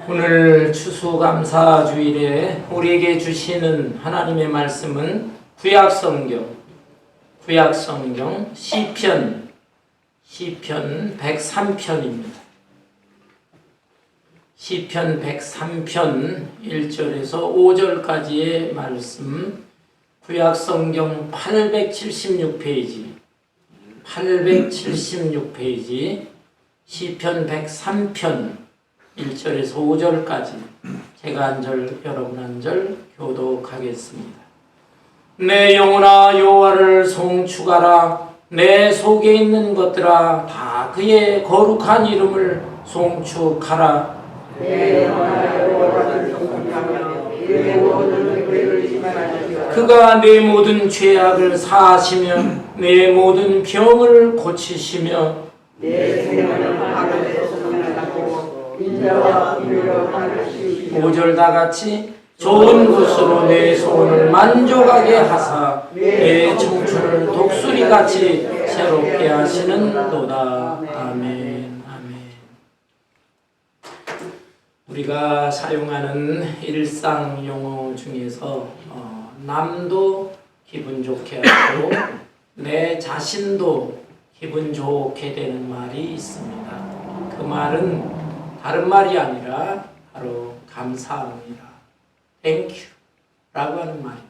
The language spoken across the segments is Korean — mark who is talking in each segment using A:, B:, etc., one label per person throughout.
A: 오늘 추수감사주일에 우리에게 주시는 하나님의 말씀은 구약성경 시편 103편입니다. 시편 103편 1절에서 5절까지의 말씀, 구약성경 876페이지 시편 103편 1절에서 5절까지 제가 한 절, 여러분 한 절 교독하겠습니다. 내 영혼아 여호와를 송축하라. 내 속에 있는 것들아 다 그의 거룩한 이름을 송축하라.
B: 내 영혼아 여호와를 송축하며 내 모든 죄를 심하시며
A: 그가 내 모든 죄악을 사하시며 내 모든 병을 고치시며
B: 내 생명을 하늘에서 성하고 인자와 긍휼로 하늘 씌우시며
A: 5절 다 같이 좋은 것으로 내 소원을 만족하게 하사 내 청춘을 독수리같이 새롭게 하시는도다. 아멘. 우리가 사용하는 일상 용어 중에서 남도 기분 좋게 하고 내 자신도 기분 좋게 되는 말이 있습니다. 그 말은 다른 말이 아니라 바로 감사합니다. Thank you 라고 하는 말입니다.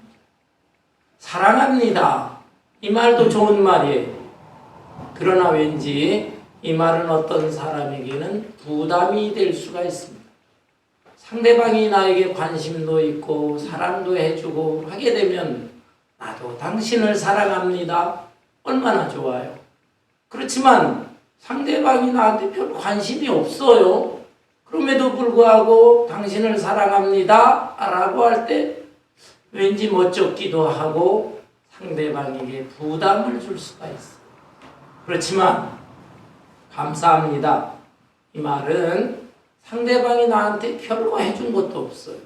A: 사랑합니다. 이 말도 좋은 말이에요. 그러나 왠지 이 말은 어떤 사람에게는 부담이 될 수가 있습니다. 상대방이 나에게 관심도 있고 사랑도 해주고 하게 되면 나도 당신을 사랑합니다. 얼마나 좋아요. 그렇지만 상대방이 나한테 별 관심이 없어요. 그럼에도 불구하고 당신을 사랑합니다 라고 할 때 왠지 멋쩍기도 하고 상대방에게 부담을 줄 수가 있어요. 그렇지만 감사합니다. 이 말은 상대방이 나한테 별거 해준 것도 없어요.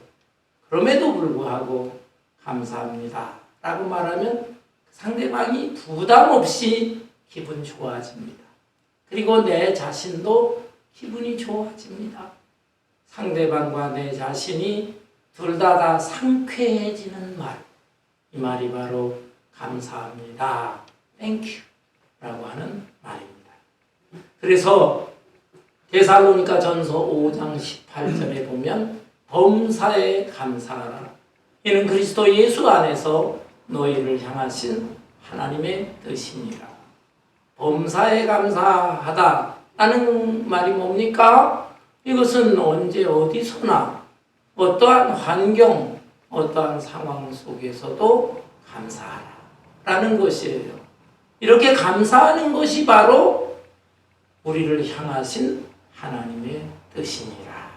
A: 그럼에도 불구하고 감사합니다 라고 말하면 상대방이 부담 없이 기분 좋아집니다. 그리고 내 자신도 기분이 좋아집니다. 상대방과 내 자신이 둘 다 상쾌해지는 말. 이 말이 바로 감사합니다. Thank you 라고 하는 말입니다. 그래서 데살로니가 전서 5장 18절에 보면 범사에 감사하라. 이는 그리스도 예수 안에서 너희를 향하신 하나님의 뜻이니라. 범사에 감사하다 라는 말이 뭡니까? 이것은 언제 어디서나 어떠한 환경, 어떠한 상황 속에서도 감사하라 라는 것이에요. 이렇게 감사하는 것이 바로 우리를 향하신 하나님의 뜻이니라.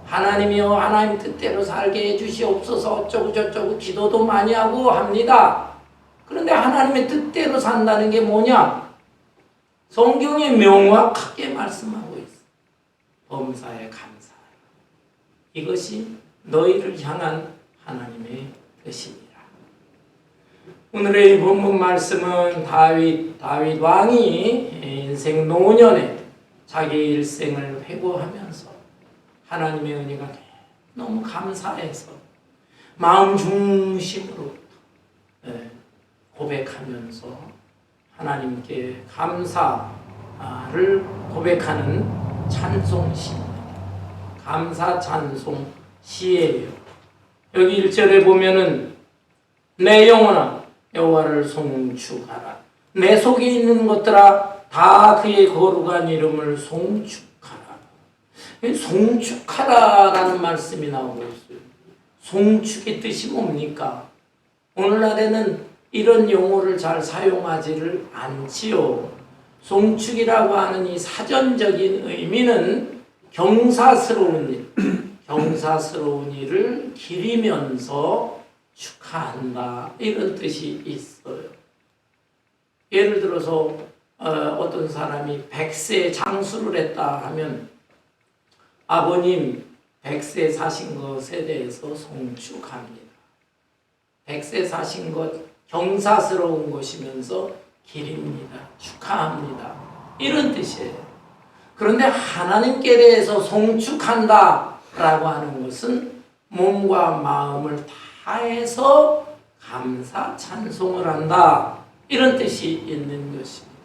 A: 하나님이여 하나님 뜻대로 살게 해주시옵소서 어쩌고 저쩌고 기도도 많이 하고 합니다. 그런데 하나님의 뜻대로 산다는 게 뭐냐? 성경에 명확하게 말씀하고 있어. 범사에 감사하라. 이것이 너희를 향한 하나님의 뜻이니라. 오늘의 본문 말씀은 다윗 왕이 인생 노년에 자기 일생을 회고하면서 하나님의 은혜가 너무 감사해서 마음 중심으로부터 고백하면서 하나님께 감사를 고백하는 찬송시입니다. 감사 찬송 시예요. 여기 1절에 보면은 내 영혼아 여호와를 송축하라. 내 속에 있는 것들아 다 그의 거룩한 이름을 송축하라. 송축하라라는 말씀이 나오고 있어요. 송축의 뜻이 뭡니까? 오늘날에는 이런 용어를 잘 사용하지를 않지요. 송축이라고 하는 이 사전적인 의미는 경사스러운 일을 기리면서 축하한다 이런 뜻이 있어요. 예를 들어서 어떤 사람이 100세 장수를 했다 하면 아버님 100세 사신 것에 대해서 송축합니다. 100세 사신 것 경사스러운 것이면서 기립니다. 축하합니다. 이런 뜻이에요. 그런데 하나님께 대해서 송축한다라고 하는 것은 몸과 마음을 다해서 감사 찬송을 한다, 이런 뜻이 있는 것입니다.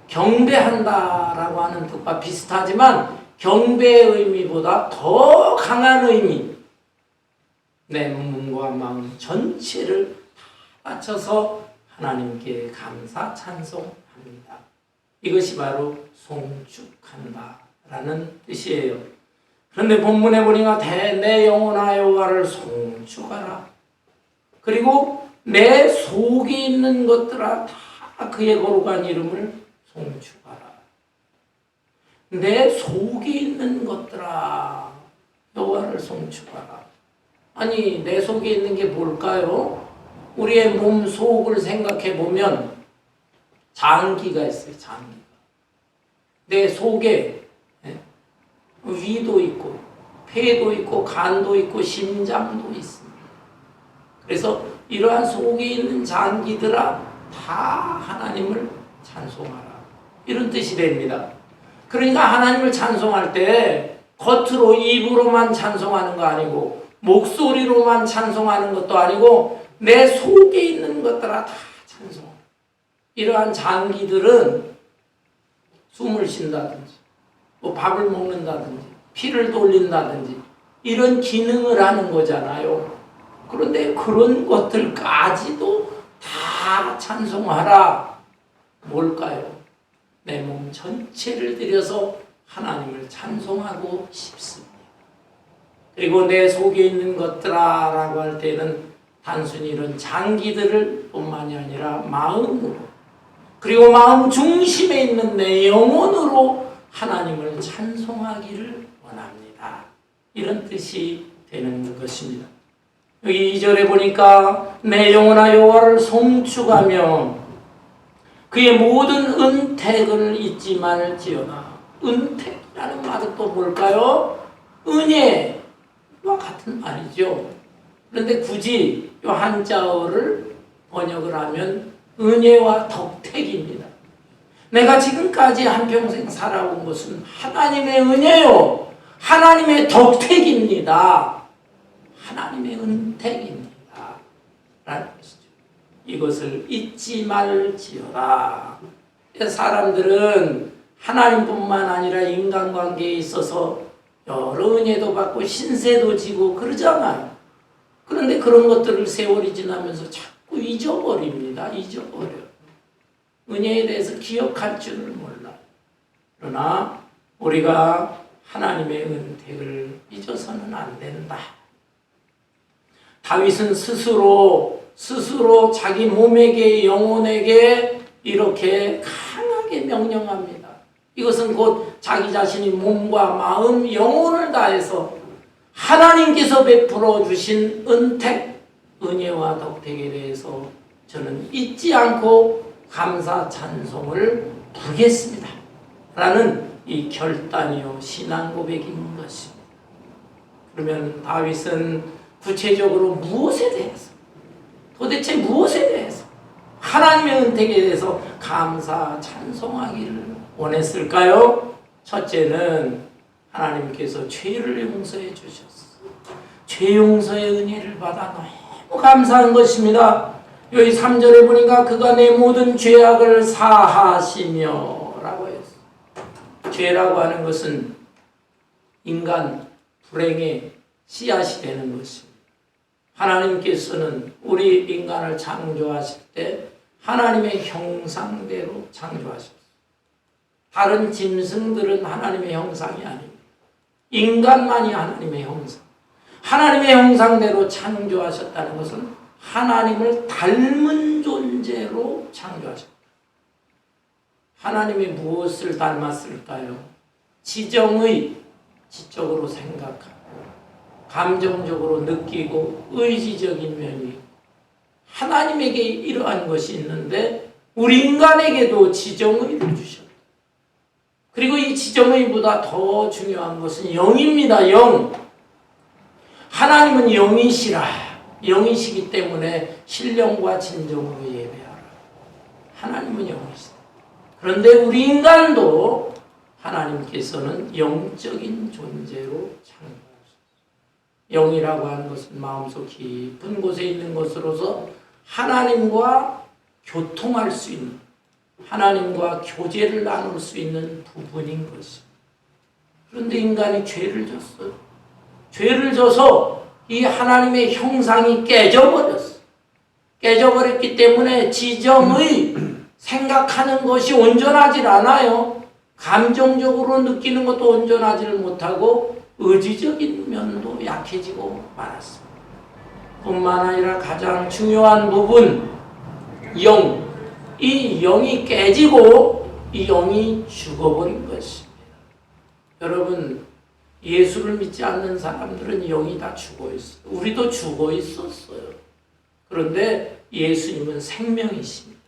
A: 경배한다라고 하는 뜻과 비슷하지만 경배의 의미보다 더 강한 의미, 내 몸과 마음 전체를 다 바쳐서 하나님께 감사 찬송합니다. 이것이 바로 송축한다라는 뜻이에요. 그런데 본문에 보니까 내 영혼아 여호와를 송축하라. 그리고 내 속에 있는 것들아 다 그의 거룩한 이름을 송축하라. 내 속에 있는 것들아 여호와를 송축하라. 아니, 내 속에 있는 게 뭘까요? 우리의 몸 속을 생각해 보면 장기가 있어요. 장기가. 내 속에 위도 있고 폐도 있고 간도 있고 심장도 있습니다. 그래서 이러한 속에 있는 장기들아 다 하나님을 찬송하라, 이런 뜻이 됩니다. 그러니까 하나님을 찬송할 때 겉으로 입으로만 찬송하는 거 아니고 목소리로만 찬송하는 것도 아니고 내 속에 있는 것들아 다 찬송. 이러한 장기들은 숨을 쉰다든지 뭐 밥을 먹는다든지 피를 돌린다든지 이런 기능을 하는 거잖아요. 그런데 그런 것들까지도 다 찬송하라. 뭘까요? 내 몸 전체를 들여서 하나님을 찬송하고 싶습니다. 그리고 내 속에 있는 것들아 라고 할 때는 단순히 이런 장기들을 뿐만이 아니라 마음으로, 그리고 마음 중심에 있는 내 영혼으로 하나님을 찬송하기를 원합니다. 이런 뜻이 되는 것입니다. 여기 2절에 보니까 내 영혼아 여호와를 송축하며 그의 모든 은택을 잊지 말지어다. 은택이라는 말은 또 뭘까요? 은혜와 같은 말이죠. 그런데 굳이 이 한자어를 번역을 하면 은혜와 덕택입니다. 내가 지금까지 한평생 살아온 것은 하나님의 은혜요, 하나님의 덕택입니다. 하나님의 은택입니다. 라는 것이죠. 이것을 잊지 말지어다. 사람들은 하나님뿐만 아니라 인간관계에 있어서 여러 은혜도 받고 신세도 지고 그러잖아요. 그런데 그런 것들을 세월이 지나면서 자꾸 잊어버립니다. 잊어버려요. 은혜에 대해서 기억할 줄을 몰라요. 그러나 우리가 하나님의 은택을 잊어서는 안 된다. 다윗은 스스로 자기 몸에게, 영혼에게 이렇게 강하게 명령합니다. 이것은 곧 자기 자신이 몸과 마음, 영혼을 다해서 하나님께서 베풀어 주신 은택, 은혜와 덕택에 대해서 저는 잊지 않고 감사 찬송을 부르겠습니다. 라는 이 결단이요 신앙 고백인 것입니다. 그러면 다윗은 구체적으로 무엇에 대해서, 도대체 무엇에 대해서 하나님의 은택에 대해서 감사 찬송하기를 원했을까요? 첫째는 하나님께서 죄를 용서해 주셨어요. 죄 용서의 은혜를 받아 너무 감사한 것입니다. 여기 3절에 보니까 그가 내 모든 죄악을 사하시며 라고 했어요. 죄라고 하는 것은 인간 불행의 씨앗이 되는 것입니다. 하나님께서는 우리 인간을 창조하실 때 하나님의 형상대로 창조하셨어요. 다른 짐승들은 하나님의 형상이 아닙니다. 인간만이 하나님의 형상. 하나님의 형상대로 창조하셨다는 것은 하나님을 닮은 존재로 창조하셨다. 하나님이 무엇을 닮았을까요? 지정의, 지적으로 생각하고 감정적으로 느끼고 의지적인 면이 하나님에게 이러한 것이 있는데 우리 인간에게도 지정의를 주셨다. 그리고 이 지정의보다 더 중요한 것은 영입니다. 영. 하나님은 영이시라. 영이시기 때문에 신령과 진정으로 예배하라. 하나님은 영이시다. 그런데 우리 인간도 하나님께서는 영적인 존재로 창조하셨어요. 영이라고 하는 것은 마음속 깊은 곳에 있는 것으로서 하나님과 교통할 수 있는, 하나님과 교제를 나눌 수 있는 부분인 것입니다. 그런데 인간이 죄를 졌어요. 죄를 져서 이 하나님의 형상이 깨져버렸어요. 깨져버렸기 때문에 지정의 생각하는 것이 온전하지 않아요. 감정적으로 느끼는 것도 온전하지를 못하고 의지적인 면도 약해지고 말았습니다. 뿐만 아니라 가장 중요한 부분, 영. 이 영이 깨지고 이 영이 죽어버린 것입니다. 여러분, 예수를 믿지 않는 사람들은 영이 다 죽어 있어요. 우리도 죽어 있었어요. 그런데 예수님은 생명이십니다.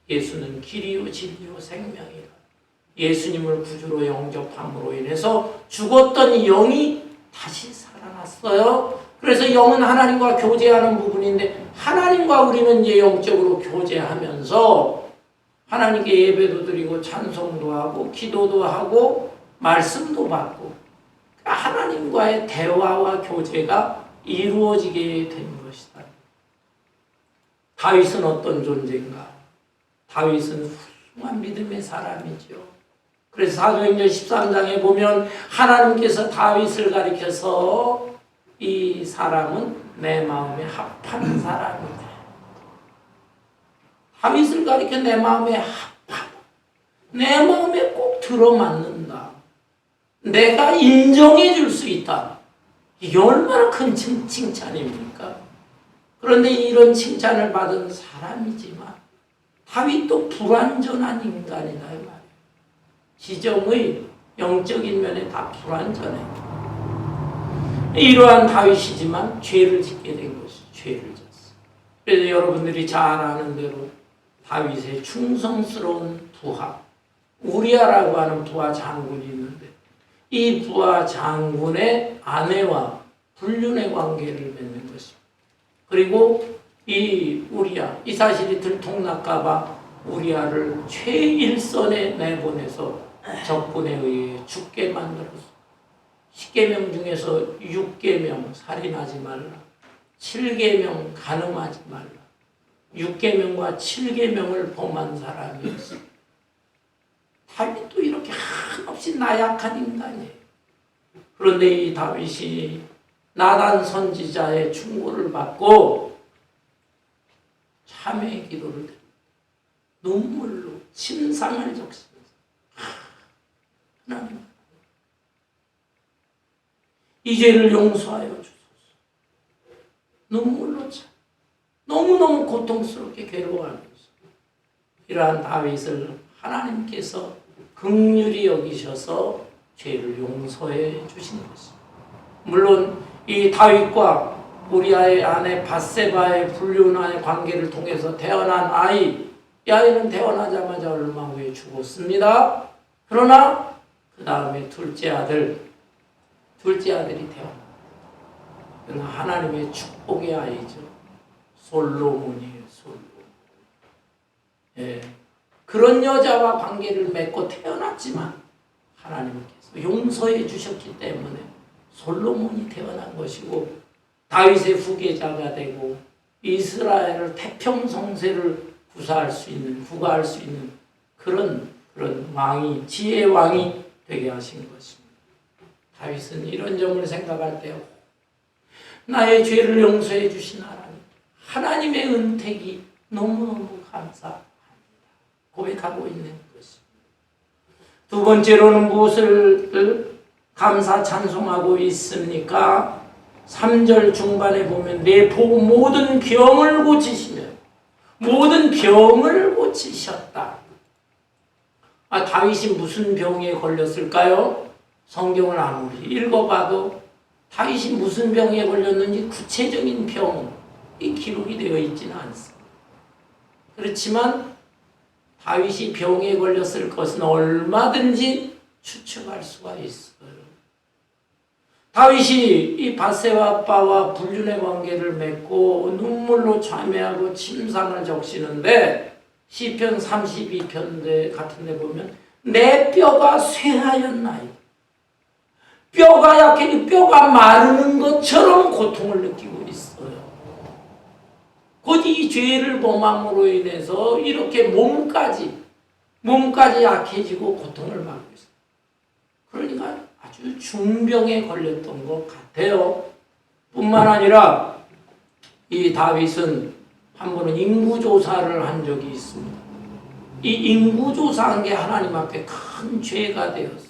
A: 예수는 길이요 진리요 생명이라. 예수님을 구주로 영접함으로 인해서 죽었던 영이 다시 살아났어요. 그래서 영은 하나님과 교제하는 부분인데 하나님과 우리는 이제 영적으로 교제하면서 하나님께 예배도 드리고 찬송도 하고 기도도 하고 말씀도 받고 하나님과의 대화와 교제가 이루어지게 된 것이다. 다윗은 어떤 존재인가? 다윗은 훌륭한 믿음의 사람이죠. 그래서 사도행전 13장에 보면 하나님께서 다윗을 가리켜서 이 사람은 내 마음에 합한 사람이다. 다윗을 가리켜 내 마음에 합하다. 내 마음에 꼭 들어맞는다. 내가 인정해 줄 수 있다. 이게 얼마나 큰 칭찬입니까? 그런데 이런 칭찬을 받은 사람이지만 다윗도 불완전한 인간이다 이 말이에요. 지정의 영적인 면에 다 불완전해. 이러한 다윗이지만 죄를 짓게 된 것이 죄를 졌어. 그래서 여러분들이 잘 아는 대로 다윗의 충성스러운 부하 우리아라고 하는 부하 장군이 있는데 이 부하 장군의 아내와 불륜의 관계를 맺는 것입니다. 그리고 이 우리아, 이 사실이 들통날까봐 우리아를 최일선에 내보내서 적군에 의해 죽게 만들었어. 10계명 중에서 6계명 살인하지 말라, 7계명 간음하지 말라, 6계명과 7계명을 범한 사람이었어. 다윗도 이렇게 한없이 나약한 인간이에요. 그런데 이 다윗이 나단 선지자의 충고를 받고 참회의 기도를 드립니다. 눈물로 침상을 적시면서 하나님 이 죄를 용서하여 주소서. 눈물로 참 너무너무 고통스럽게 괴로워하면서 이러한 다윗을 하나님께서 긍휼히 여기셔서 죄를 용서해 주신 것입니다. 물론 이 다윗과 우리아의 아내 밧세바의 불륜의 관계를 통해서 태어난 아이, 이 아이는 태어나자마자 얼마 후에 죽었습니다. 그러나 그 다음에 둘째 아들이 태어납니다. 그는 하나님의 축복의 아이죠. 솔로몬이에요. 솔로몬. 예. 그런 여자와 관계를 맺고 태어났지만 하나님께서 용서해 주셨기 때문에 솔로몬이 태어난 것이고 다윗의 후계자가 되고 이스라엘을 태평성세를 구가할 수 있는 그런 왕이, 지혜의 왕이 되게 하신 것입니다. 다윗은 이런 점을 생각할 때 나의 죄를 용서해 주신 하나님의 은택이 너무너무 감사합니다. 고백하고 있는 것입니다. 두 번째로는 무엇을 감사 찬송하고 있습니까? 3절 중반에 보면 내 모든 병을 고치시며 모든 병을 고치셨다. 다윗이 무슨 병에 걸렸을까요? 성경을 아무리 읽어봐도 다윗이 무슨 병에 걸렸는지 구체적인 병이 기록이 되어 있지는 않습니다. 그렇지만 다윗이 병에 걸렸을 것은 얼마든지 추측할 수가 있어요. 다윗이 이 밧세바와 불륜의 관계를 맺고 눈물로 참회하고 침상을 적시는데 시편 32편 같은 데 보면 내 뼈가 쇠하였나이다. 뼈가 약해니 뼈가 마르는 것처럼 고통을 느끼고 있어요. 곧 이 죄를 범함으로 인해서 이렇게 몸까지 약해지고 고통을 받고 있어요. 그러니까 아주 중병에 걸렸던 것 같아요. 뿐만 아니라 이 다윗은 한 번은 인구조사를 한 적이 있습니다. 이 인구조사한 게 하나님 앞에 큰 죄가 되었어요.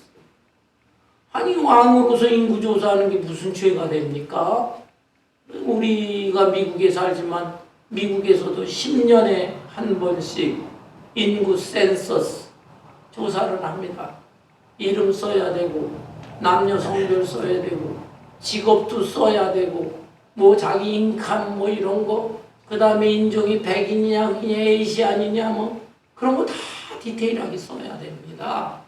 A: 아니 왕으로서 인구조사하는 게 무슨 죄가 됩니까? 우리가 미국에 살지만 미국에서도 10년에 한 번씩 인구 센서스 조사를 합니다. 이름 써야 되고 남녀 성별 써야 되고 직업도 써야 되고 뭐 자기 인컴 뭐 이런 거, 그 다음에 인종이 백인이냐 흑인이냐 에이시안이냐 뭐 그런 거 다 디테일하게 써야 됩니다.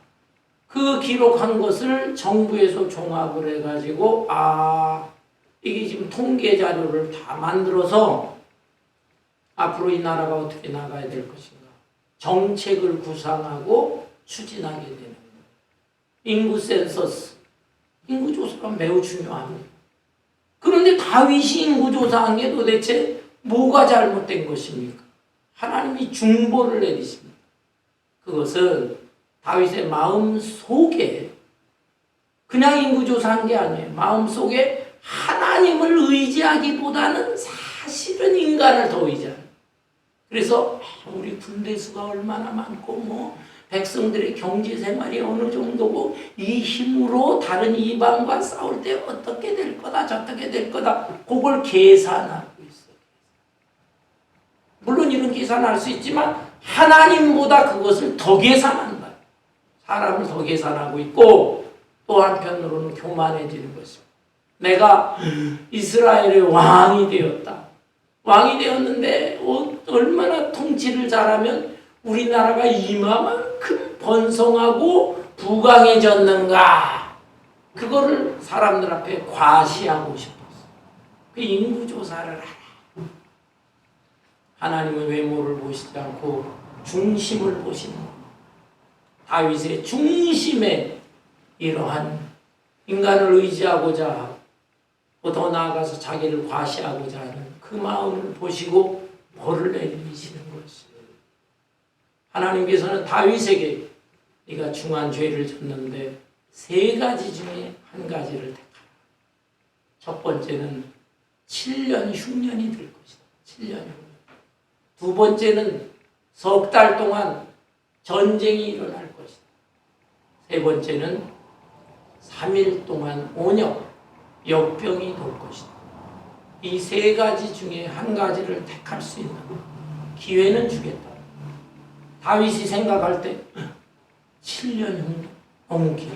A: 그 기록한 것을 정부에서 종합을 해가지고 이게 지금 통계 자료를 다 만들어서 앞으로 이 나라가 어떻게 나가야 될 것인가 정책을 구상하고 추진하게 되는 거예요. 인구 센서스, 인구조사가 매우 중요합니다. 그런데 다윗이 인구조사한 게 도대체 뭐가 잘못된 것입니까? 하나님이 중보를 내리십니다. 그것은 다윗의 마음 속에 그냥 인구조사한 게 아니에요. 마음 속에 하나님을 의지하기보다는 사실은 인간을 더 의지하는. 그래서 우리 군대 수가 얼마나 많고 뭐 백성들의 경제 생활이 어느 정도고 이 힘으로 다른 이방과 싸울 때 어떻게 될 거다 저떻게 될 거다 그걸 계산하고 있어요. 물론 이런 계산할 수 있지만 하나님보다 그것을 더 계산한다. 사람을 더 계산하고 있고 또 한편으로는 교만해지는 것입니다. 내가 이스라엘의 왕이 되었다. 왕이 되었는데 얼마나 통치를 잘하면 우리나라가 이만큼 번성하고 부강해졌는가. 그거를 사람들 앞에 과시하고 싶었어. 그 인구조사를 하라. 하나님은 외모를 보시지 않고 중심을 보시는 겁니다. 다윗의 중심에 이러한 인간을 의지하고자 하고 더 나아가서 자기를 과시하고자 하는 그 마음을 보시고 벌을 내리시는 것이에요. 하나님께서는 다윗에게 네가 중한 죄를 졌는데 3가지 중에 한 가지를 택하라. 첫 번째는 7년 흉년이 될 것이다. 7년 흉년. 두 번째는 석 달 동안 전쟁이 일어날 것이다. 세 번째는 3일 동안 온역, 역병이 돌 것이다. 이 3가지 중에 한 가지를 택할 수 있는 기회는 주겠다. 다윗이 생각할 때 7년 흉년 너무 길어.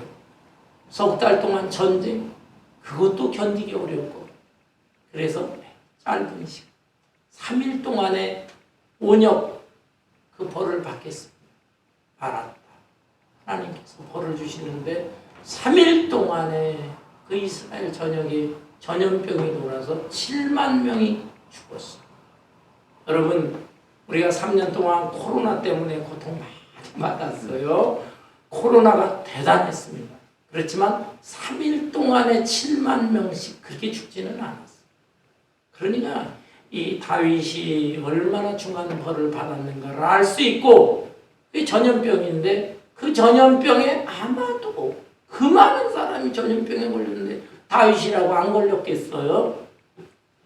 A: 석 달 동안 전쟁 그것도 견디기 어렵고 그래서 짧은 시간 3일 동안의 온역 그 벌을 받겠습니다. 알았다. 하나님께서 벌을 주시는데 3일 동안에 그 이스라엘 전역에 전염병이 돌아서 7만 명이 죽었어요. 여러분 우리가 3년 동안 코로나 때문에 고통 많이 받았어요. 코로나가 대단했습니다. 그렇지만 3일 동안에 7만 명씩 그렇게 죽지는 않았어요. 그러니까 이 다윗이 얼마나 중한 벌을 받았는가를 알 수 있고 그게 전염병인데 그 전염병에 아마도 그 많은 사람이 전염병에 걸렸는데 다윗이라고 안 걸렸겠어요?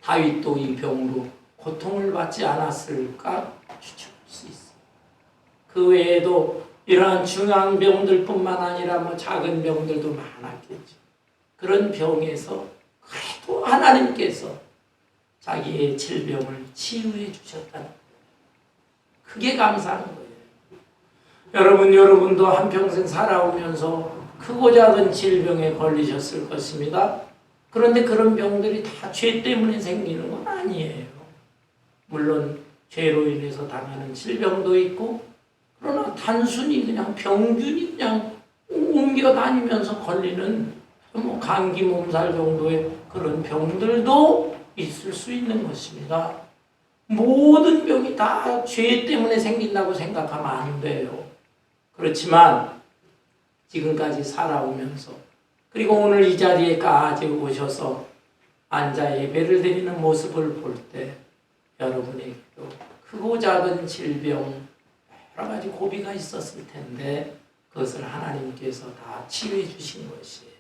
A: 다윗도 이 병으로 고통을 받지 않았을까 추측할 수 있어요. 그 외에도 이러한 중한 병들뿐만 아니라 뭐 작은 병들도 많았겠죠. 그런 병에서 그래도 하나님께서 자기의 질병을 치유해 주셨다는 거예요. 그게 감사한 거예요. 여러분도 한평생 살아오면서 크고 작은 질병에 걸리셨을 것입니다. 그런데 그런 병들이 다 죄 때문에 생기는 건 아니에요. 물론 죄로 인해서 당하는 질병도 있고 그러나 단순히 그냥 병균이 그냥 옮겨 다니면서 걸리는 뭐 감기 몸살 정도의 그런 병들도 있을 수 있는 것입니다. 모든 병이 다 죄 때문에 생긴다고 생각하면 안 돼요. 그렇지만 지금까지 살아오면서 그리고 오늘 이 자리에까지 오셔서 앉아 예배를 드리는 모습을 볼 때 여러분에게도 크고 작은 질병 여러 가지 고비가 있었을 텐데 그것을 하나님께서 다 치유해 주신 것이에요.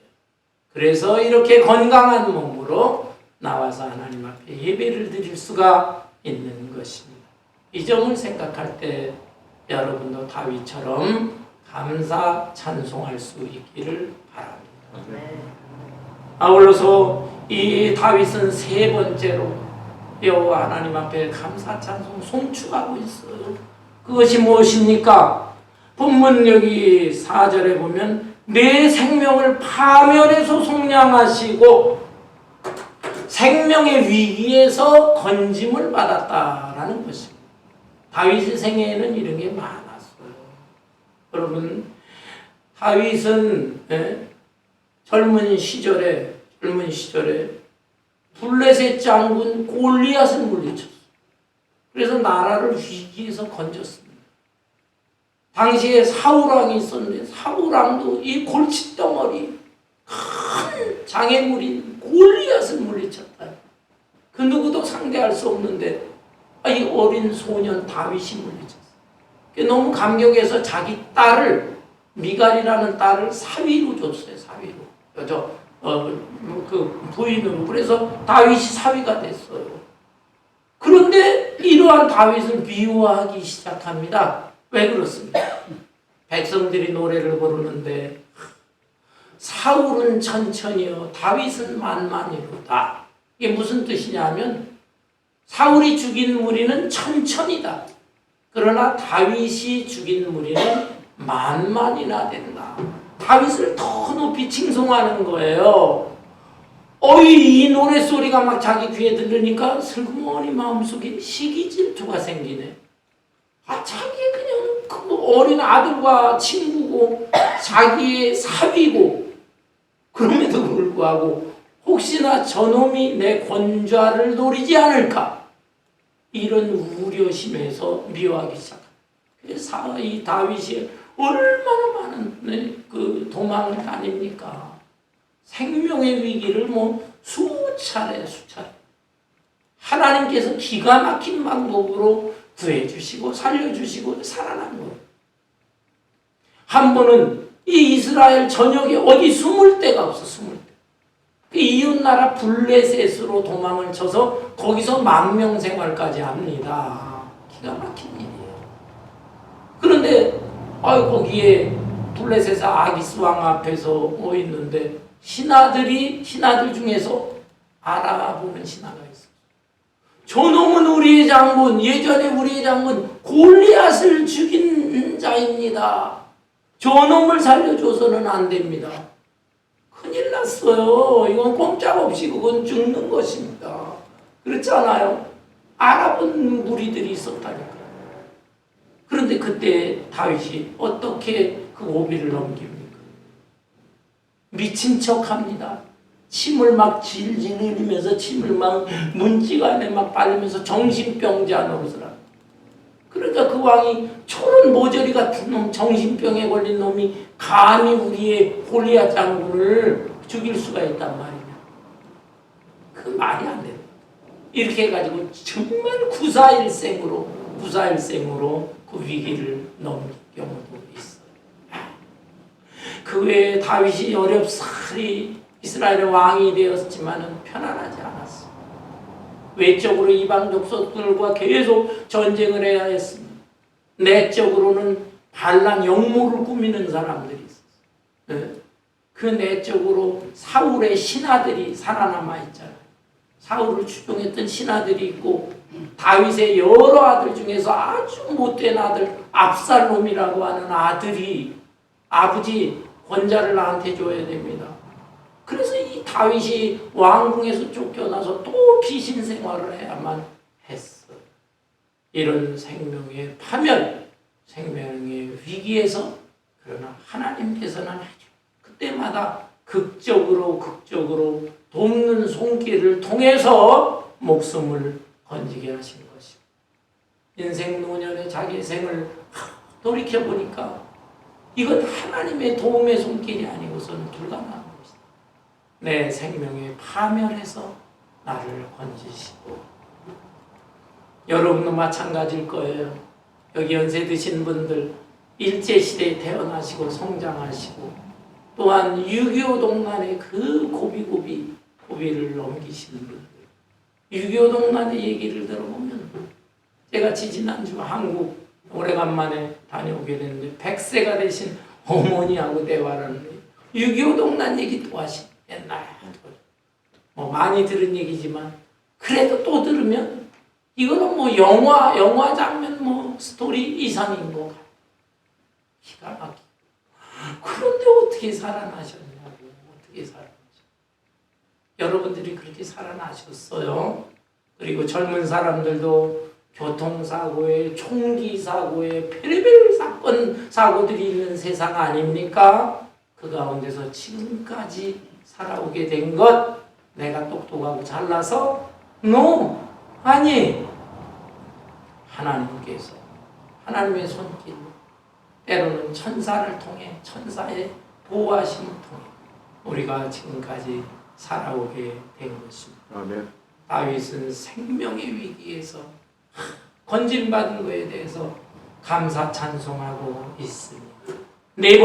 A: 그래서 이렇게 건강한 몸으로 나와서 하나님 앞에 예배를 드릴 수가 있는 것입니다. 이 점을 생각할 때 여러분도 다윗처럼 감사 찬송할 수 있기를 바랍니다. 아울러서 이 다윗은 세 번째로 여호와 하나님 앞에 감사 찬송 송축하고 있어요. 그것이 무엇입니까? 본문 여기 4절에 보면 내 생명을 파멸해서 속량하시고 생명의 위기에서 건짐을 받았다라는 것입니다. 다윗의 생애에는 이런 게 많았어요. 여러분, 다윗은 젊은 시절에 블레셋 장군 골리앗을 물리쳤어요. 그래서 나라를 위기에서 건졌습니다. 당시에 사울왕이 있었는데 사울왕도 이 골칫덩어리 큰 장애물인 골리앗을 물리쳤다. 그 누구도 상대할 수 없는데 이 어린 소년 다윗이 물리쳤어요. 너무 감격해서 자기 딸을 미갈이라는 딸을 사위로 줬어요. 사위로. 그 부인으로. 그래서 다윗이 사위가 됐어요. 그런데 이러한 다윗을 미워하기 시작합니다. 왜 그렇습니까? 백성들이 노래를 부르는데 사울은 천천히요 다윗은 만만히로다. 이게 무슨 뜻이냐면 사울이 죽인 무리는 천천히다. 그러나 다윗이 죽인 무리는 만만이나 된다. 다윗을 더 높이 칭송하는 거예요. 이 노랫소리가 막 자기 귀에 들으니까 슬그머니 마음속에 시기 질투가 생기네. 자기 그냥 그 어린 아들과 친구고 자기의 사위고 그럼에도 불구하고 혹시나 저놈이 내 권좌를 노리지 않을까 이런 우려심에서 미워하기 시작합니다. 그래서 이 다윗이 얼마나 많은 그 도망을 다닙니까? 생명의 위기를 수차례 하나님께서 기가 막힌 방법으로 구해주시고 살려주시고 살아난 거예요. 한 번은 이 이스라엘 전역에 어디 숨을 데가 없어. 숨을 데. 그 이웃나라 블레셋으로 도망을 쳐서 거기서 망명생활까지 합니다. 기가 막힌 일이에요. 그런데 거기에 블레셋 아기스 왕 앞에서 있는데 신하들 중에서 알아보는 신하가 있어요. 저놈은 우리의 장군, 예전에 우리의 장군 골리앗을 죽인 자입니다. 저놈을 살려줘서는 안 됩니다. 큰일 났어요. 이건 꼼짝없이 그건 죽는 것입니다. 그렇지 않아요? 알아본 무리들이 있었다니까요. 그런데 그때 다윗이 어떻게 그 고비를 넘깁니까? 미친 척합니다. 침을 막 질질 흘리면서 침을 막 문지간에 막 빨리면서 정신병자 노릇을 합니다. 그러니까 그 왕이 초론 모조리 같은 놈, 정신병에 걸린 놈이 감히 우리의 골리앗 장군을 죽일 수가 있단 말이냐. 그 말이 안 돼요. 이렇게 해가지고 정말 구사일생으로 그 위기를 넘긴 경우도 있어요. 그 외에 다윗이 어렵사리 이스라엘의 왕이 되었지만은 편안하지 않았어요. 외적으로 이방 족속들과 계속 전쟁을 해야 했습니다. 내적으로는 반란 영모를 꾸미는 사람들이 있었어요. 그 내적으로 사울의 신하들이 살아남아 있잖아요. 사울을 추종했던 신하들이 있고 다윗의 여러 아들 중에서 아주 못된 아들 압살롬이라고 하는 아들이 아버지 권좌를 나한테 줘야 됩니다. 그래서 이 다윗이 왕궁에서 쫓겨나서 또 귀신 생활을 해야만 했어요. 이런 생명의 파멸, 생명의 위기에서 그러나 하나님께서는 아주 그때마다 극적으로 돕는 손길을 통해서 목숨을 건지게 하신 것입니다. 인생 노년에 자기 생을 돌이켜보니까 이건 하나님의 도움의 손길이 아니고서는 불가능한 것이다. 내 생명에 파멸해서 나를 건지시고, 여러분도 마찬가지일 거예요. 여기 연세 드신 분들, 일제시대에 태어나시고 성장하시고, 또한 6.25 동란의 그 고비를 넘기시는 분들, 6.25 동란의 얘기를 들어보면, 제가 지지난주 한국 오래간만에 다녀오게 됐는데 100세가 되신 어머니하고 대화를 하는데 6.25 동란 얘기 또 하시. 옛날에 뭐 많이 들은 얘기지만 그래도 또 들으면 이거는 뭐 영화 장면 뭐 스토리 이상인 거 기가 막히고. 그런데 어떻게 살아나셨냐고. 어떻게 살아나셨냐고. 여러분들이 그렇게 살아나셨어요. 그리고 젊은 사람들도 교통사고에, 총기사고에, 별의별 사고들이 있는 세상 아닙니까? 그 가운데서 지금까지 살아오게 된 것, 내가 똑똑하고 잘나서? No! 아니! 하나님께서, 하나님의 손길, 때로는 천사를 통해, 천사의 보호하심을 통해 우리가 지금까지 살아오게 된 것입니다.
C: 아멘.
A: 다윗은 생명의 위기에서 건진받은 것에 대해서 감사 찬송하고 있습니다. 네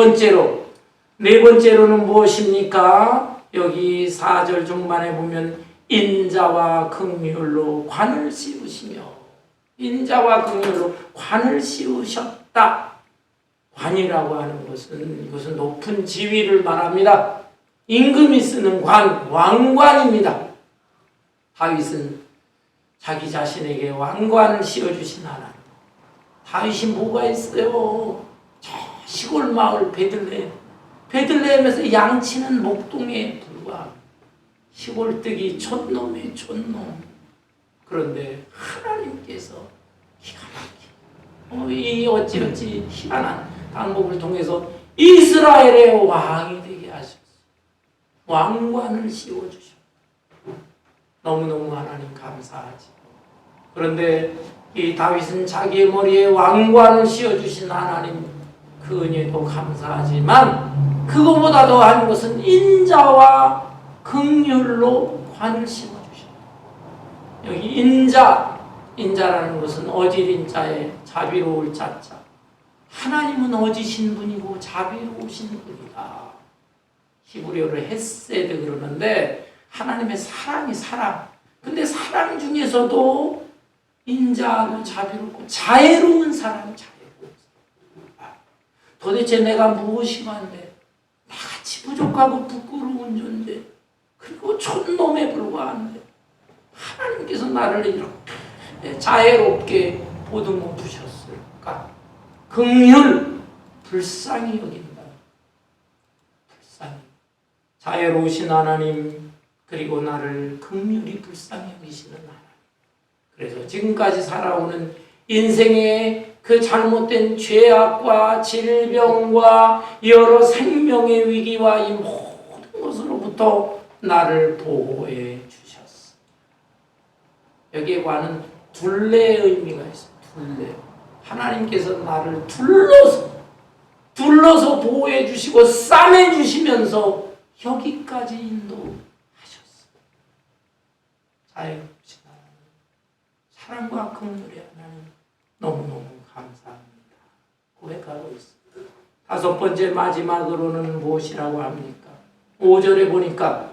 A: 번째로는 무엇입니까? 여기 4절 중반에 보면 인자와 긍휼로 관을 씌우시며, 인자와 긍휼로 관을 씌우셨다. 관이라고 하는 것은 이것은 높은 지위를 말합니다. 임금이 쓰는 관, 왕관입니다. 다윗은 자기 자신에게 왕관을 씌워주신 하나님. 다윗이 뭐가 있어요? 저 시골 마을 베들레헴에서 양치는 목동에 불과합니다. 시골뜨기 촌놈의 촌놈. 그런데 하나님께서 기가 막히고 이 어찌어찌 희한한 방법을 통해서 이스라엘의 왕이 되게 하셨어요. 왕관을 씌워주셨어요. 너무너무 하나님 감사하지. 그런데 이 다윗은 자기의 머리에 왕관을 씌워주신 하나님 그 은혜도 감사하지만 그거보다 더한 것은 인자와 긍휼로 관을 씌워주셨다. 여기 인자라는 것은 어질 인자에 자비로울 자자. 하나님은 어지신 분이고 자비로우신 분이다. 히브리어로 헤세드 그러는데 하나님의 사랑이 사랑. 근데 사랑 중에서도 인자하고 자비롭고 자애로운 사람이 자애로운 사람. 도대체 내가 무엇이 한데 나같이 부족하고 부끄러운 존재 그리고 촌놈에 불과한데 하나님께서 나를 이렇게 자애롭게 보듬어 주셨을까? 긍휼 불쌍히 여긴다. 불쌍히 자애로우신 하나님 그리고 나를 긍휼히 불쌍히 여기시는 하나님. 그래서 지금까지 살아오는 인생의 그 잘못된 죄악과 질병과 여러 생명의 위기와 이 모든 것으로부터 나를 보호해 주셨어. 여기에 관한 둘레의 의미가 있어요. 둘레. 하나님께서 나를 둘러서 보호해 주시고 싸매 주시면서 여기까지 인도하셨어. 자유롭지 않아요. 사랑과 긍휼의 하나님 너무너무 감사합니다. 고백하고 있습니다. 다섯 번째 마지막으로는 무엇이라고 합니까? 5절에 보니까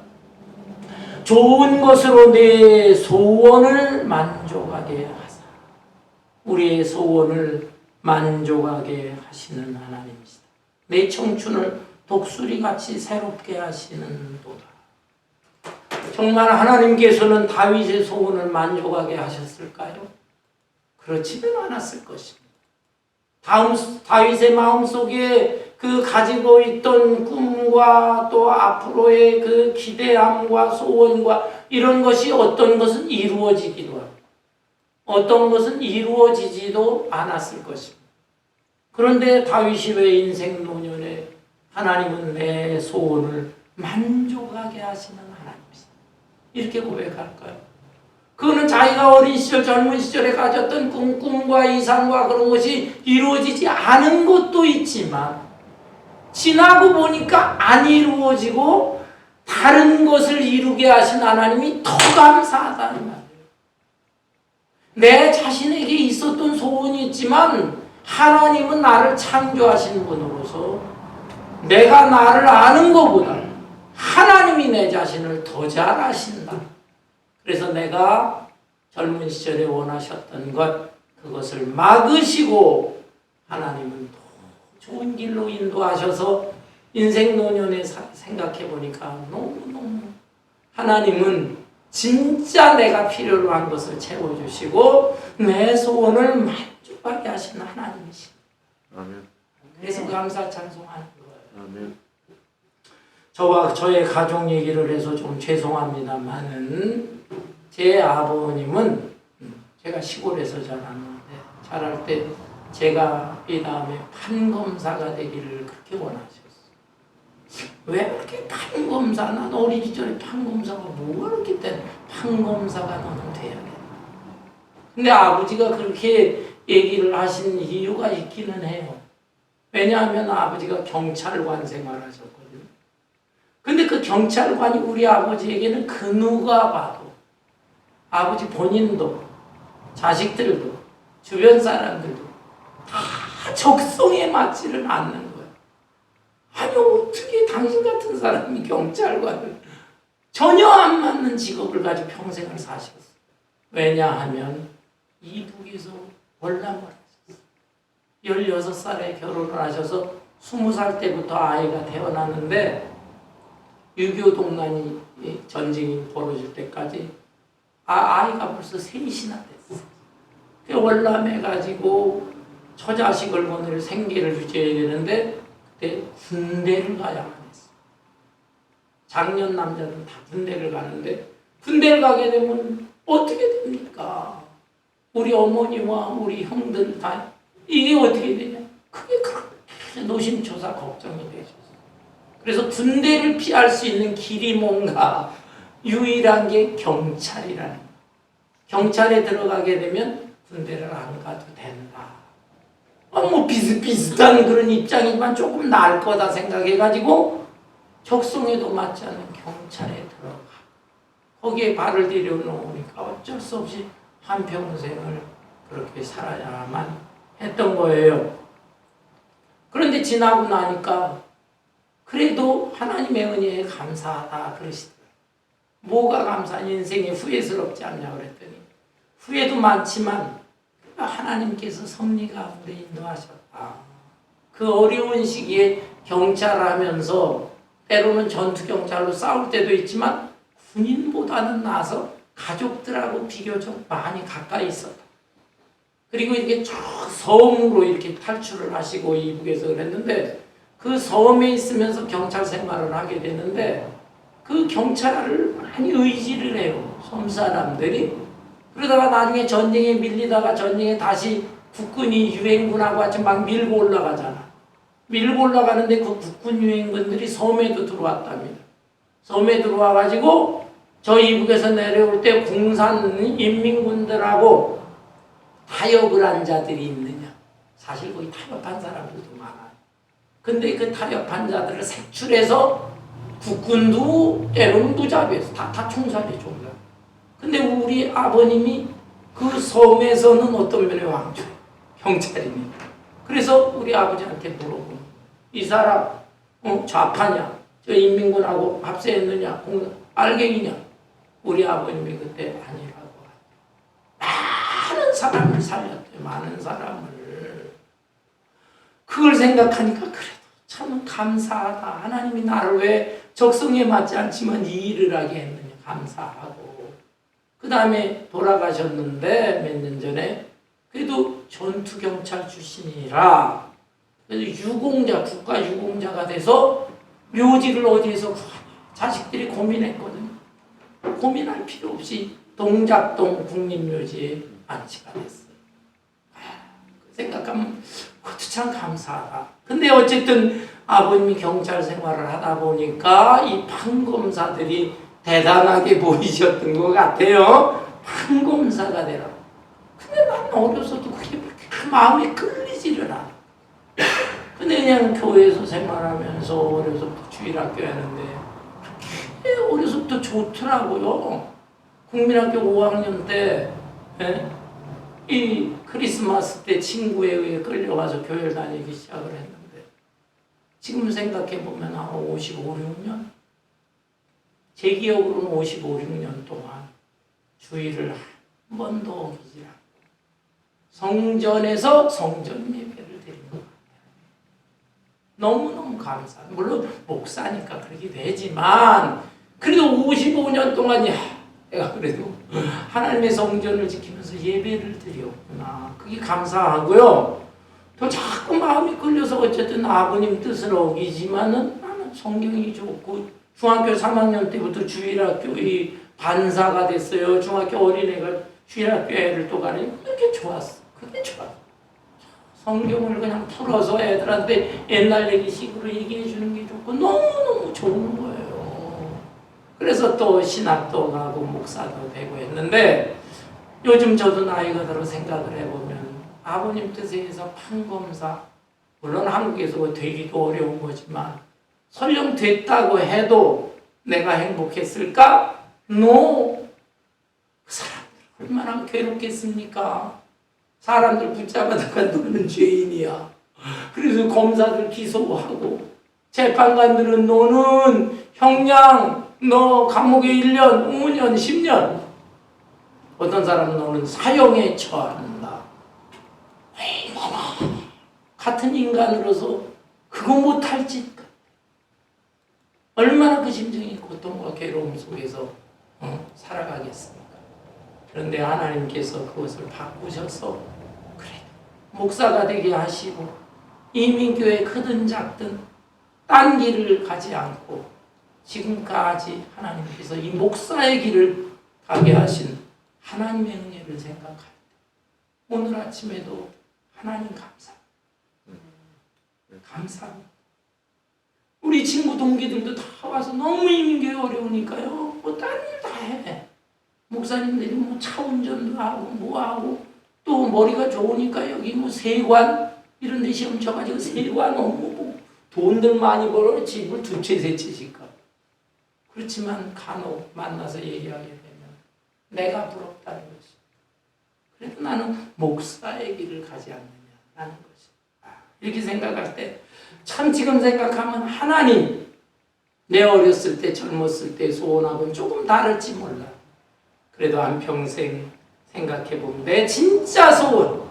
A: 좋은 것으로 내 소원을 만족하게 하사. 우리의 소원을 만족하게 하시는 하나님이시다. 내 청춘을 독수리같이 새롭게 하시는 도다. 정말 하나님께서는 다윗의 소원을 만족하게 하셨을까요? 그렇지는 않았을 것입니다. 다윗의 마음속에 그 가지고 있던 꿈과 또 앞으로의 그 기대함과 소원과 이런 것이 어떤 것은 이루어지기도 하고 어떤 것은 이루어지지도 않았을 것입니다. 그런데 다윗이 왜 인생 노년에 하나님은 내 소원을 만족하게 하시는 하나님이시다. 이렇게 고백할까요? 그거는 자기가 어린 시절 젊은 시절에 가졌던 꿈과 이상과 그런 것이 이루어지지 않은 것도 있지만 지나고 보니까 안 이루어지고 다른 것을 이루게 하신 하나님이 더 감사하다는 말이에요. 내 자신에게 있었던 소원이 있지만 하나님은 나를 창조하신 분으로서 내가 나를 아는 것보다 하나님이 내 자신을 더 잘 아신다. 그래서 내가 젊은 시절에 원하셨던 것, 그것을 막으시고 하나님은 더 좋은 길로 인도하셔서 인생 노년에 생각해 보니까 너무너무 하나님은 진짜 내가 필요로 한 것을 채워주시고 내 소원을 만족하게 하시는 하나님이십니다.
C: 아멘.
A: 그래서 감사 찬송하는 거예요.
C: 아멘.
A: 저와 저의 가족 얘기를 해서 좀 죄송합니다만은 제 아버님은 제가 시골에서 자랐는데 자랄 때 제가 이 다음에 판검사가 되기를 그렇게 원하셨어요. 왜 그렇게 판검사? 난 어린 시절에 판검사가 뭐가 그렇게 때 판검사가 너는 돼야겠다. 근데 아버지가 그렇게 얘기를 하신 이유가 있기는 해요. 왜냐하면 아버지가 경찰관 생활하셨거든요. 근데 그 경찰관이 우리 아버지에게는 그 누가 봐도 아버지 본인도 자식들도 주변 사람들도 다 적성에 맞지를 않는 거예요. 아니 어떻게 당신 같은 사람이 경찰관을 전혀 안 맞는 직업을 가지고 평생을 사셨어요. 왜냐하면 이북에서 월남을 하셨어요. 16살에 결혼을 하셔서 20살 때부터 아이가 태어났는데 6.25 동란이 전쟁이 벌어질 때까지 아이가 벌써 셋이나 됐어요. 월남해가지고 처자식을 보낼 생계를 유지해야 되는데 그때 군대를 가야만 했어요. 장년 남자들은 다 군대를 가는데 군대를 가게 되면 어떻게 됩니까? 우리 어머니와 우리 형들 다 이게 어떻게 되냐? 그게 그렇게 노심초사 걱정이 되셨어요. 그래서 군대를 피할 수 있는 길이 뭔가 유일한 게 경찰이라는 거예요. 경찰에 들어가게 되면 군대를 안 가도 된다. 뭐 비슷비슷한 그런 입장이지만 조금 나을 거다 생각해가지고 적성에도 맞지 않은 경찰에 들어가. 거기에 발을 들여놓으니까 어쩔 수 없이 한평생을 그렇게 살아야만 했던 거예요. 그런데 지나고 나니까 그래도 하나님의 은혜에 감사하다 그러시더라고요. 뭐가 감사한 인생이 후회스럽지 않냐 그랬더니 후회도 많지만 하나님께서 섭리 가운데 인도하셨다. 그 어려운 시기에 경찰하면서 때로는 전투경찰로 싸울 때도 있지만 군인보다는 나아서 가족들하고 비교적 많이 가까이 있었다. 그리고 이렇게 저 섬으로 이렇게 탈출을 하시고 이북에서 그랬는데 그 섬에 있으면서 경찰 생활을 하게 되는데 그 경찰을 많이 의지를 해요. 섬 사람들이. 그러다가 나중에 전쟁에 밀리다가 전쟁에 다시 국군이 유행군하고 같이 막 밀고 올라가잖아. 밀고 올라가는데 그 국군 유행군들이 섬에도 들어왔답니다. 섬에 들어와가지고 저 이북에서 내려올 때 공산 인민군들하고 타협을 한 자들이 있느냐. 사실 거기 타협한 사람들도 많아요. 근데 그 타협한 자들을 색출해서 국군도 때로는 무자비해서 다 총살이 총살. 근데 우리 아버님이 그 섬에서는 어떤 면의 왕조 경찰이니까. 그래서 우리 아버지한테 물어보는 이 사람 좌파냐? 저 인민군하고 합세했느냐? 알갱이냐? 우리 아버님이 그때 아니라고 많은 사람을 살렸대요. 많은 사람을. 그걸 생각하니까 그래도 참 감사하다. 하나님이 나를 왜 적성에 맞지 않지만 이 일을 하게 했느냐. 감사하고. 그 다음에 돌아가셨는데 몇 년 전에 그래도 전투경찰 출신이라 그래서 유공자, 국가 유공자가 돼서 묘지를 어디에서 구하냐. 자식들이 고민했거든요. 고민할 필요 없이 동작동 국립묘지에 안치가 됐어요. 생각하면 그것도 참 감사하다. 근데 어쨌든 아버님이 경찰 생활을 하다 보니까 이 판검사들이 대단하게 보이셨던 것 같아요. 판검사가 되라고. 근데 난 어려서도 그게 그렇게 마음에 끌리지를 않아. 근데 그냥 교회에서 생활하면서 어려서부터 주일학교 하는데 그렇게 어려서부터 좋더라고요. 국민학교 5학년 때 이 크리스마스 때 친구에 의해 끌려가서 교회를 다니기 시작을 했는데 지금 생각해보면 한 55, 6년? 제 기억으로는 55, 6년 동안 주일을 한 번도 어기지 않고 성전에서 성전 예배를 드리는 것 같아요. 너무너무 감사합니다. 물론 목사니까 그렇게 되지만 그래도 55년 동안 내가 그래도 하나님의 성전을 지키면서 예배를 드렸구나. 그게 감사하고요. 또 자꾸 마음이 끌려서 어쨌든 아버님 뜻을 어기지만은 나는 성경이 좋고 중학교 3학년 때부터 주일학교의 반사가 됐어요. 중학교 어린애가 주일학교를 또 가니 그게 좋았어. 그게 좋았어. 성경을 그냥 풀어서 애들한테 옛날 얘기식으로 얘기해 주는 게 좋고 너무너무 좋은 거예요. 그래서 또 신학도 가고 목사도 되고 했는데 요즘 저도 나이가 들어 생각을 해보면 아버님 뜻에 의해서 판검사 물론 한국에서 되기도 어려운 거지만 설령 됐다고 해도 내가 행복했을까? No. 그 사람들 얼마나 괴롭겠습니까? 사람들 붙잡아다가 너는 죄인이야. 그래서 검사들 기소하고 재판관들은 너는 형량 너 감옥에 1년, 5년, 10년 어떤 사람은 너는 사형에 처한다. 얼마나 같은 인간으로서 그거 못할 짓 얼마나 그 심정이 고통과 괴로움 속에서 살아가겠습니까? 그런데 하나님께서 그것을 바꾸셔서 그래 목사가 되게 하시고 이민교회 크든 작든 딴 길을 가지 않고 지금까지 하나님께서 이 목사의 길을 가게 하신 하나님의 은혜를 생각할 때 오늘 아침에도 하나님 감사합니다. 우리 친구 동기들도 다 와서 너무 이민교회 어려우니까요. 뭐 딴 일 다 해. 목사님들이 뭐 차 운전도 하고 뭐 하고 또 머리가 좋으니까 여기 뭐 세관 이런 데 시험 쳐가지고 세관 업무 보고 돈들 많이 벌어 집을 2채 3채씩 가. 그렇지만 간혹 만나서 얘기하게 되면 내가 부럽다는 것이. 그래도 나는 목사의 길을 가지 않느냐라는 것이. 이렇게 생각할 때 참 지금 생각하면 하나님 내 어렸을 때 젊었을 때 소원하고는 조금 다를지 몰라. 그래도 한평생 생각해보면 내 진짜 소원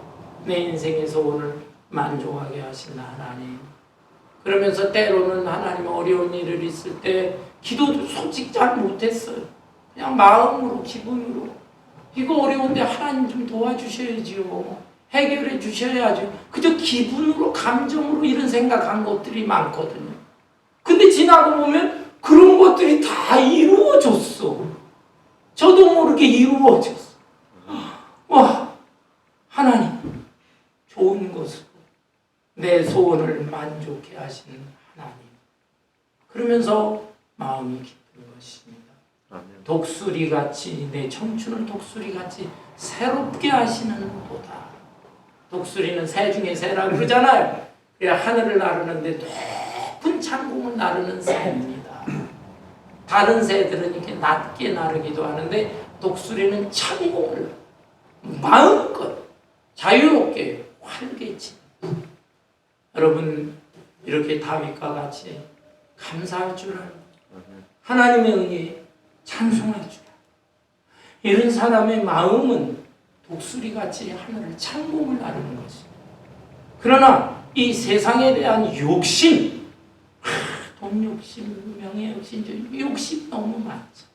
A: 내 인생의 소원을 만족하게 하신 하나님. 그러면서 때로는 하나님 어려운 일을 있을 때 기도도 솔직히 잘 못했어요. 그냥 마음으로 기분으로 이거 어려운데 하나님 좀 도와주셔야지요. 해결해 주셔야죠. 그저 기분으로 감정으로 이런 생각한 것들이 많거든요. 근데 지나고 보면 그런 것들이 다 이루어졌어. 저도 모르게 이루어졌어. 와, 하나님 좋은 것으로 내 소원을 만족해 하시는 하나님. 그러면서 마음이 기쁜 것입니다. 독수리같이 내 청춘을 독수리같이 새롭게 하시는 도다. 독수리는 새 중에 새라고 그러잖아요. 그래야 하늘을 나르는데 높은 창공을 나르는 새입니다. 다른 새들은 이렇게 낮게 나르기도 하는데 독수리는 창공을 마음껏 자유롭게 활개치. 여러분 이렇게 다윗과 같이 감사할 줄 알고 하나님의 은혜에 찬송할 줄 알고 이런 사람의 마음은 독수리같이 하늘을 창공을 나르는 것이. 그러나 이 세상에 대한 욕심, 돈 욕심, 명예 욕심, 욕심 너무 많죠.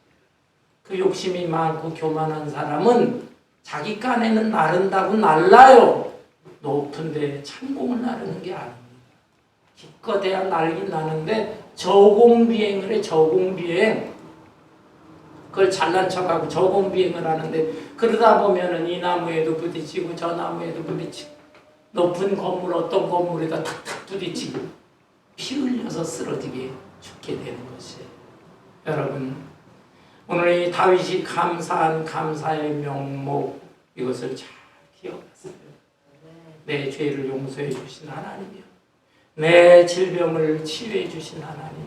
A: 그 욕심이 많고 교만한 사람은 자기 깐에는 나른다고 날라요. 높은데 창공을 나르는 게 아닙니다. 기껏해야 날긴 나는데 저공비행을 해. 저공비행. 그걸 잘난 척하고 저공비행을 하는데 그러다 보면은 이 나무에도 부딪히고 저 나무에도 부딪히고 높은 건물 어떤 건물에다 탁탁 부딪히고 피 흘려서 쓰러지게 죽게 되는 것이에요. 여러분 오늘 이 다윗이 감사한 감사의 명목 이것을 잘 기억하세요. 내 죄를 용서해 주신 하나님이요 내 질병을 치유해 주신 하나님이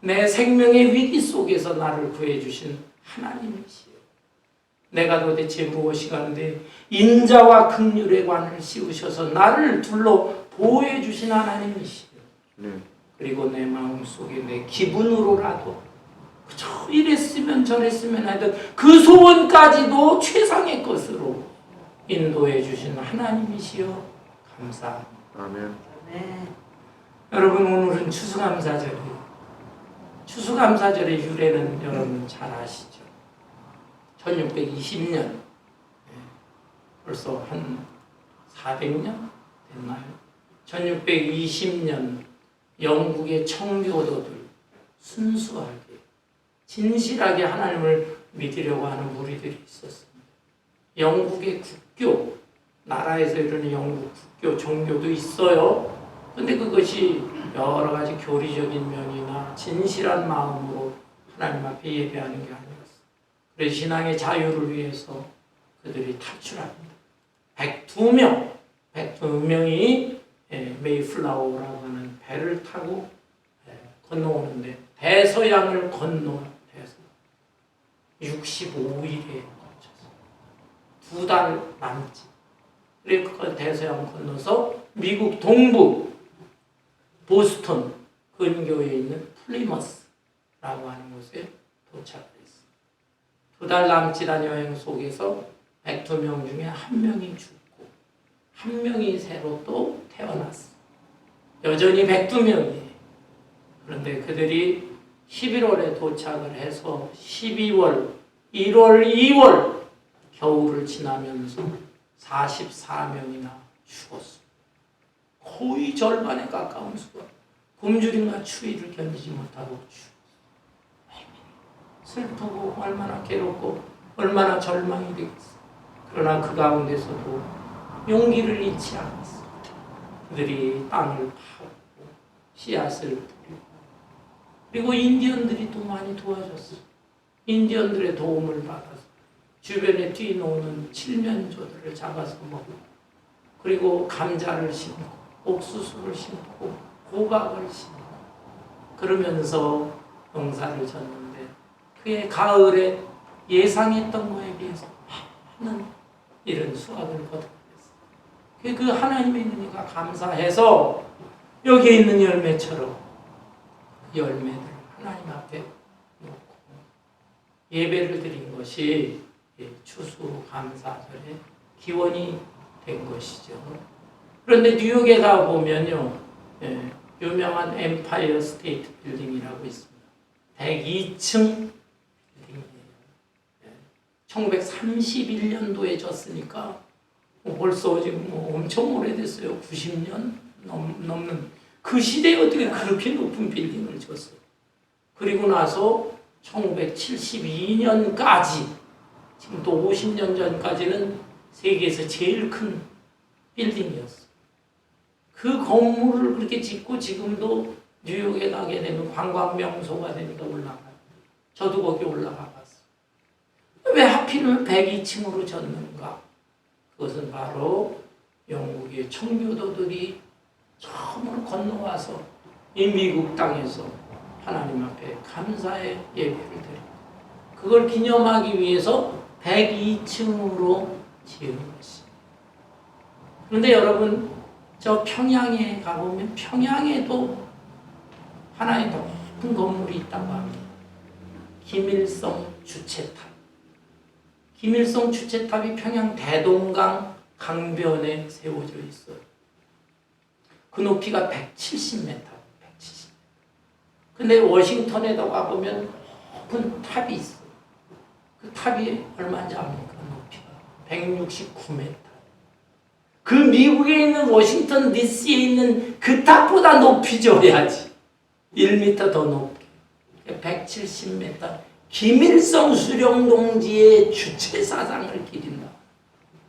A: 내 생명의 위기 속에서 나를 구해 주신 하나님이시여. 내가 도대체 무엇이 가는데 인자와 긍휼의 관을 씌우셔서 나를 둘러 보호해 주신 하나님이시여. 그리고 내 마음속에 내 기분으로라도 그저 이랬으면 저랬으면 하던 그 소원까지도 최상의 것으로 인도해 주신 하나님이시여 감사합니다.
C: 아멘.
A: 여러분 오늘은 추수감사절이에요. 추수감사절의 유래는 여러분 잘 아시죠? 1620년 벌써 한 400년 됐나요? 1620년 영국의 청교도들 순수하게 진실하게 하나님을 믿으려고 하는 무리들이 있었습니다. 영국의 국교, 나라에서 이루는 영국 국교, 종교도 있어요. 근데 그것이 여러 가지 교리적인 면이나 진실한 마음으로 하나님 앞에 예배하는 게 아니었어요. 그래서 신앙의 자유를 위해서 그들이 탈출합니다. 102명이 메이플라워라고 하는 배를 타고 건너오는데 대서양을 건너서 65일에 걸쳐서 2달 남짓. 그리고 그 대서양 건너서 미국 동부 보스턴 근교에 있는 플리머스라고 하는 곳에 도착했습니다. 2달 남짓한 여행 속에서 102명 중에 1명이 죽고 1명이 새로 또 태어났습니다. 여전히 102명이에요. 그런데 그들이 11월에 도착을 해서 12월, 1월, 2월 겨울을 지나면서 44명이나 죽었습니다. 거의 절반에 가까운 수가 굶주림과 추위를 견디지 못하고 죽었어요. 슬프고 얼마나 괴롭고 얼마나 절망이 되겠어요. 그러나 그 가운데서도 용기를 잃지 않았어요. 그들이 땅을 파고 씨앗을 뿌리고 그리고 인디언들이 또 많이 도와줬어요. 인디언들의 도움을 받아서 주변에 뛰노는 칠면조들을 잡아서 먹고 그리고 감자를 심고 옥수수를 심고 호박을 심고 그러면서 농사를 졌는데 그의 가을에 예상했던 거에 비해서 많은 이런 수확을 거둬들였어요. 그 하나님의 은혜가 감사해서 여기에 있는 열매처럼 열매들을 하나님 앞에 놓고 예배를 드린 것이 추수감사절의 기원이 된 것이죠. 그런데 뉴욕에 가보면요, 유명한 엠파이어 스테이트 빌딩이라고 있습니다. 102층 빌딩이에요. 1931년도에 졌으니까 벌써 지금 엄청 오래됐어요. 90년 넘는 그 시대에 어떻게 그렇게 높은 빌딩을 졌어요. 그리고 나서 1972년까지 지금 또 50년 전까지는 세계에서 제일 큰 빌딩이었어요. 그 건물을 그렇게 짓고 지금도 뉴욕에 가게 되면 관광 명소가 되니까 올라가요. 저도 거기 올라가 봤어요. 왜 하필이면 102층으로 졌는가? 그것은 바로 영국의 청교도들이 처음으로 건너와서 이 미국 땅에서 하나님 앞에 감사의 예배를 드립니다. 그걸 기념하기 위해서 102층으로 지은 것입니다. 그런데 여러분, 저 평양에 가보면 평양에도 하나의 높은 건물이 있다고 합니다. 김일성 주체탑. 김일성 주체탑이 평양 대동강 강변에 세워져 있어요. 그 높이가 170m. 170m. 근데 워싱턴에도 가보면 높은 탑이 있어요. 그 탑이 얼마인지 압니까? 높이가 169m. 그 미국에 있는 워싱턴 DC에 있는 그 탑보다 높이 줘야지. 1m 더 높게. 170m. 김일성 수령동지의 주체사상을 기린다.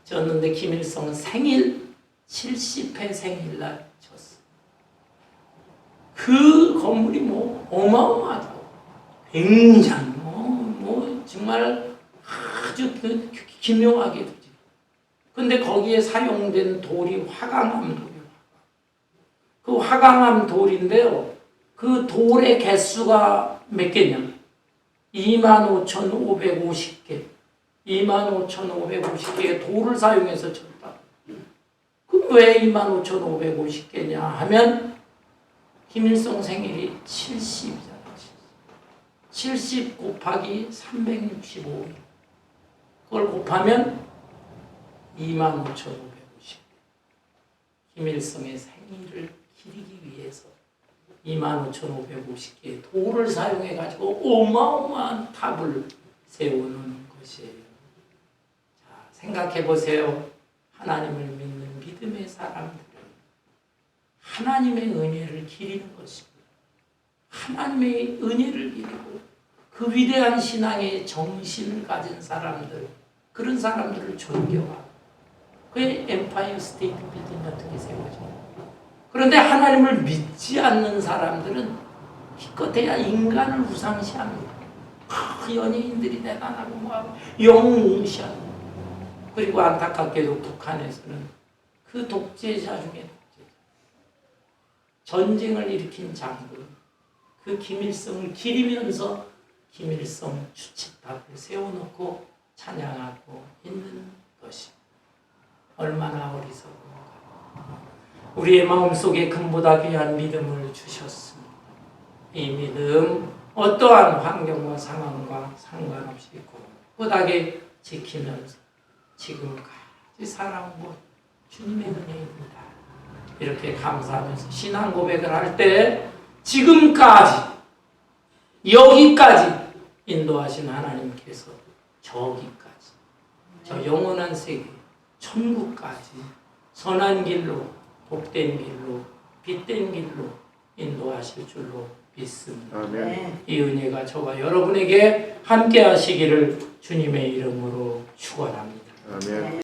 A: 졌는데 김일성은 생일 70회 생일날 졌어요. 그 건물이 어마어마하다고. 굉장히 정말 아주 기묘하게 되지. 근데 거기에 사용된 돌이 화강암 돌이에요. 그 화강암 돌인데요. 그 돌의 개수가 몇 개냐? 25,550개. 25,550개의 돌을 사용해서 쳤다. 그럼 왜 25,550개냐 하면 김일성 생일이 70이잖아. 70 곱하기 365. 그걸 곱하면 25,550. 김일성의 생일을 기리기 위해서 25,550개의 돌을 사용해 가지고 어마어마한 탑을 세우는 것이에요. 자, 생각해 보세요. 하나님을 믿는 믿음의 사람들은 하나님의 은혜를 기리는 것입니다. 하나님의 은혜를 기리고 그 위대한 신앙의 정신을 가진 사람들, 그런 사람들을 존경하고 그의 엠파이어 스테이트 빌딩 같은 게 세워집니다. 그런데 하나님을 믿지 않는 사람들은 기껏해야 인간을 우상시합니다. 연예인들이 대단하고 뭐하고 영웅 무시합니다. 그리고 안타깝게도 북한에서는 그 독재자 중에 독재자, 전쟁을 일으킨 장군, 그 김일성을 기리면서 김일성 주칙탑을 세워놓고 찬양하고 있는 것입니다. 얼마나 어리석은가. 우리의 마음속에 금보다 귀한 믿음을 주셨습니다. 이 믿음 어떠한 환경과 상황과 상관없이 꿋꿋하게 지키면서 지금까지 살아온 것 주님의 은혜입니다. 이렇게 감사하면서 신앙 고백을 할 때 지금까지 여기까지 인도하신 하나님께서 저기까지 저 영원한 세계 천국까지 선한 길로 복된 길로 빛된 길로 인도하실 줄로 믿습니다.
B: 아멘.
A: 이 은혜가 저와 여러분에게 함께 하시기를 주님의 이름으로 축원합니다.
B: 아멘.